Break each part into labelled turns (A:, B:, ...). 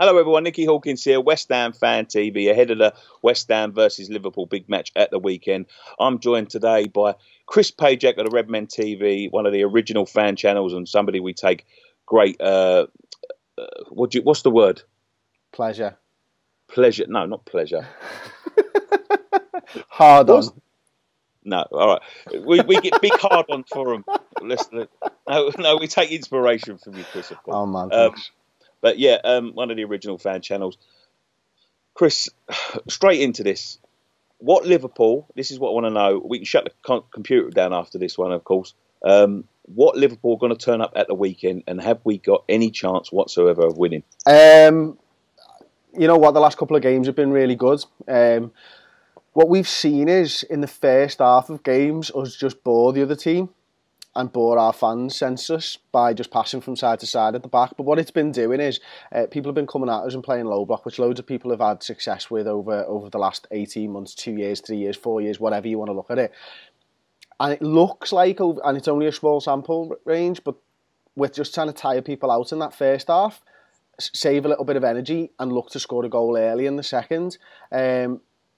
A: Hello everyone, Nicky Hawkins here, West Ham Fan TV, ahead of the West Ham versus Liverpool big match at the weekend. I'm joined today by Chris Pajak of the Redmen TV, one of the original fan channels and somebody we take great, what's the word?
B: Pleasure.
A: Pleasure, no, not pleasure.
B: Hard on.
A: No, all right. We get big hard on for them. No, we take inspiration from you, Chris, of course.
B: Oh man, thanks.
A: But yeah, one of the original fan channels. Chris, straight into this. What Liverpool, this is what I want to know. We can shut the computer down after this one, of course. What Liverpool are going to turn up at the weekend, and have we got any chance whatsoever of winning?
B: You know what, the last couple of games have been really good. What we've seen is, in the first half of games, us just bore the other team and bore our fans senseless by just passing from side to side at the back. But what it's been doing is people have been coming at us and playing low block, which loads of people have had success with over the last 18 months, 2 years, 3 years, 4 years, whatever you want to look at it. And it looks like, and it's only a small sample range, but we're just trying to tire people out in that first half, save a little bit of energy and look to score a goal early in the second.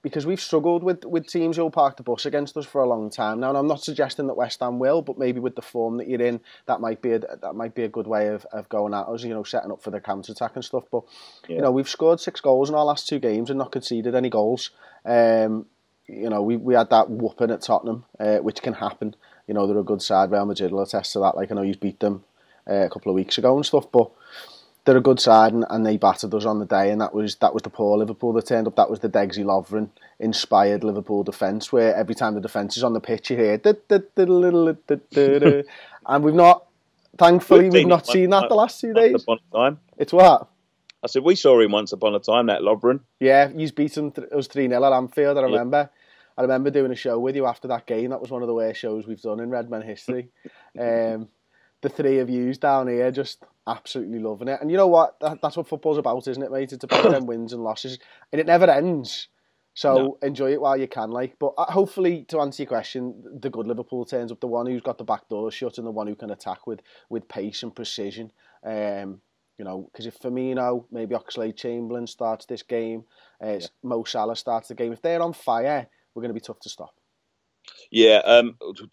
B: Because we've struggled with teams who'll park the bus against us for a long time now. And I'm not suggesting that West Ham will, but maybe with the form that you're in, that might be a good way of going at us, you know, setting up for the counter-attack and stuff. But, yeah, you know, we've scored 6 goals in our last 2 games and not conceded any goals. You know, we had that whooping at Tottenham, which can happen. You know, they're a good side. Real Madrid will attest to that. Like, I know you beat them a couple of weeks ago and stuff, but they're a good side, and they battered us on the day, and that was the poor Liverpool that turned up. That was the Degsy Lovren inspired Liverpool defence, where every time the defence is on the pitch, you hear and we've not seen that the last 2 days. It's what?
A: I said, we saw him once upon a time, that Lovren.
B: Yeah, he's beaten us 3-0 at Anfield, I remember. Yeah. I remember doing a show with you after that game. That was one of the worst shows we've done in Redmen history. The 3 of yous down here just absolutely loving it. And you know what? That's what football's about, isn't it, mate? It's about them wins and losses. And it never ends. So enjoy it while you can, like. But hopefully, to answer your question, the good Liverpool turns up, the one who's got the back door shut and the one who can attack with pace and precision. You know, because if Firmino, maybe Oxlade-Chamberlain starts this game, Mo Salah starts the game, if they're on fire, we're going to be tough to stop.
A: Yeah,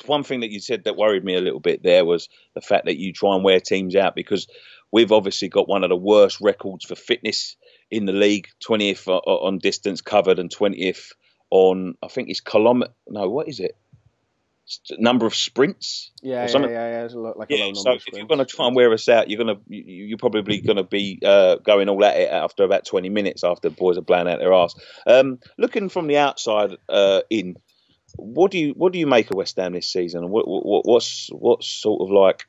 A: one thing that you said that worried me a little bit there was the fact that you try and wear teams out, because we've obviously got one of the worst records for fitness in the league, 20th on distance covered and 20th on, I think it's kilometre, no, what is it? Number of sprints?
B: Yeah. It's like a low number
A: so
B: of sprints.
A: If you're going to try and wear us out, you're probably going to be going all at it after about 20 minutes after the boys are blowing out their arse. Looking from the outside in, what do you make of West Ham this season? What's sort of like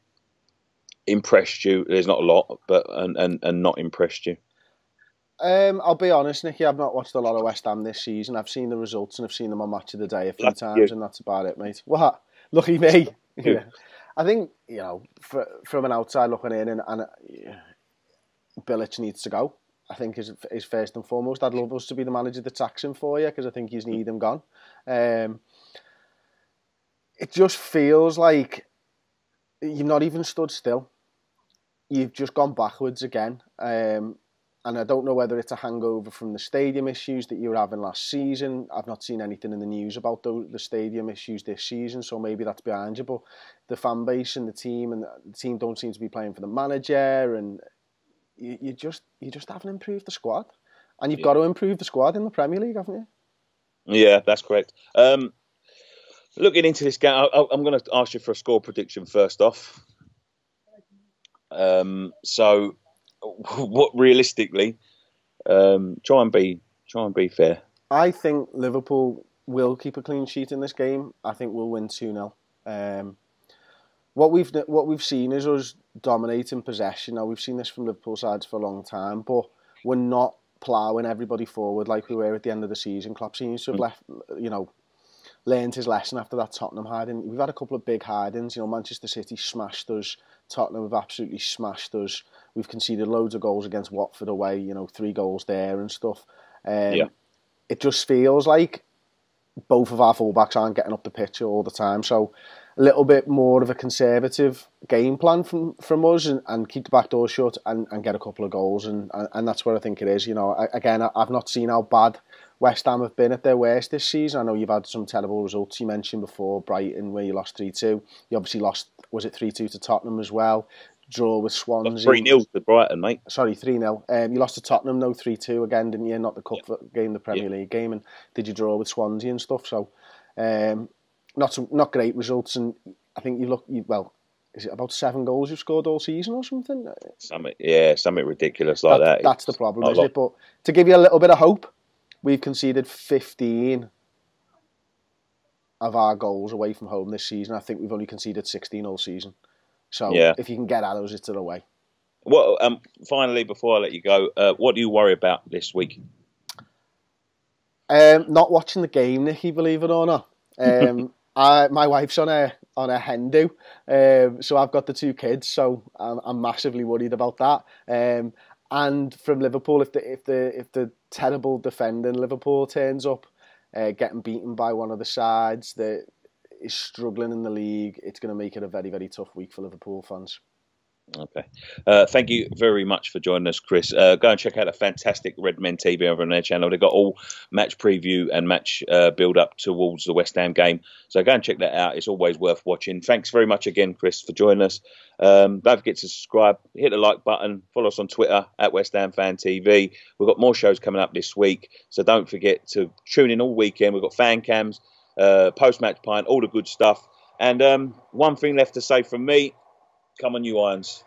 A: impressed you? There's not a lot, but and not impressed you.
B: I'll be honest, Nicky, I've not watched a lot of West Ham this season. I've seen the results and I've seen them on Match of the Day a few times, and that's about it, mate. What? Lucky me. Yeah. I think, you know, from an outside looking in, and Bilic needs to go. I think is first and foremost. I'd love us to be the manager that sacks him for you, because I think you need him gone. It just feels like you've not even stood still. You've just gone backwards again. And I don't know whether it's a hangover from the stadium issues that you were having last season. I've not seen anything in the news about the stadium issues this season, so maybe that's behind you. But the fan base and the team don't seem to be playing for the manager, and you just haven't improved the squad. And you've got to improve the squad in the Premier League, haven't you?
A: Yeah, that's correct. Looking into this game, I'm going to ask you for a score prediction first off. So, what realistically, try and be fair.
B: I think Liverpool will keep a clean sheet in this game. I think we'll win 2-0. What we've seen is us dominating possession. Now, we've seen this from Liverpool sides for a long time, but we're not ploughing everybody forward like we were at the end of the season. Klopp seems to have learned his lesson after that Tottenham hiding. We've had a couple of big hidings. You know, Manchester City smashed us. Tottenham have absolutely smashed us. We've conceded loads of goals against Watford away. You know, 3 goals there and stuff. It just feels like both of our fullbacks aren't getting up the pitch all the time. So a little bit more of a conservative game plan from us and keep the back door shut and get a couple of goals. And that's what I think it is. You know, again, I've not seen how bad West Ham have been at their worst this season. I know you've had some terrible results. You mentioned before Brighton, where you lost 3-2. You obviously lost, was it 3-2 to Tottenham as well? Draw with Swansea.
A: 3-0 to Brighton, mate.
B: Sorry, 3-0. You lost to Tottenham, no, 3-2 again, didn't you? Not the cup game, the Premier League game. And did you draw with Swansea and stuff? So, not great results. And I think well, is it about 7 goals you've scored all season or something?
A: Something ridiculous like that.
B: That's the problem, is it? But to give you a little bit of hope, we've conceded 15 of our goals away from home this season. I think we've only conceded 16 all season. So if you can get at us, it's away.
A: Well, finally, before I let you go, what do you worry about this week?
B: Not watching the game, Nicky, believe it or not. My wife's on a hen do, so I've got the 2 kids, so I'm massively worried about that. And from Liverpool, if the terrible defending Liverpool turns up, getting beaten by one of the sides that is struggling in the league, it's going to make it a very, very tough week for Liverpool fans.
A: Okay. Thank you very much for joining us, Chris. Go and check out a fantastic Redmen TV over on their channel. They've got all match preview and match build up towards the West Ham game. So go and check that out. It's always worth watching. Thanks very much again, Chris, for joining us. Don't forget to subscribe, hit the like button, follow us on Twitter at West Ham Fan TV. We've got more shows coming up this week. So don't forget to tune in all weekend. We've got fan cams, post-match pint, all the good stuff. And one thing left to say from me, come on, you Irons.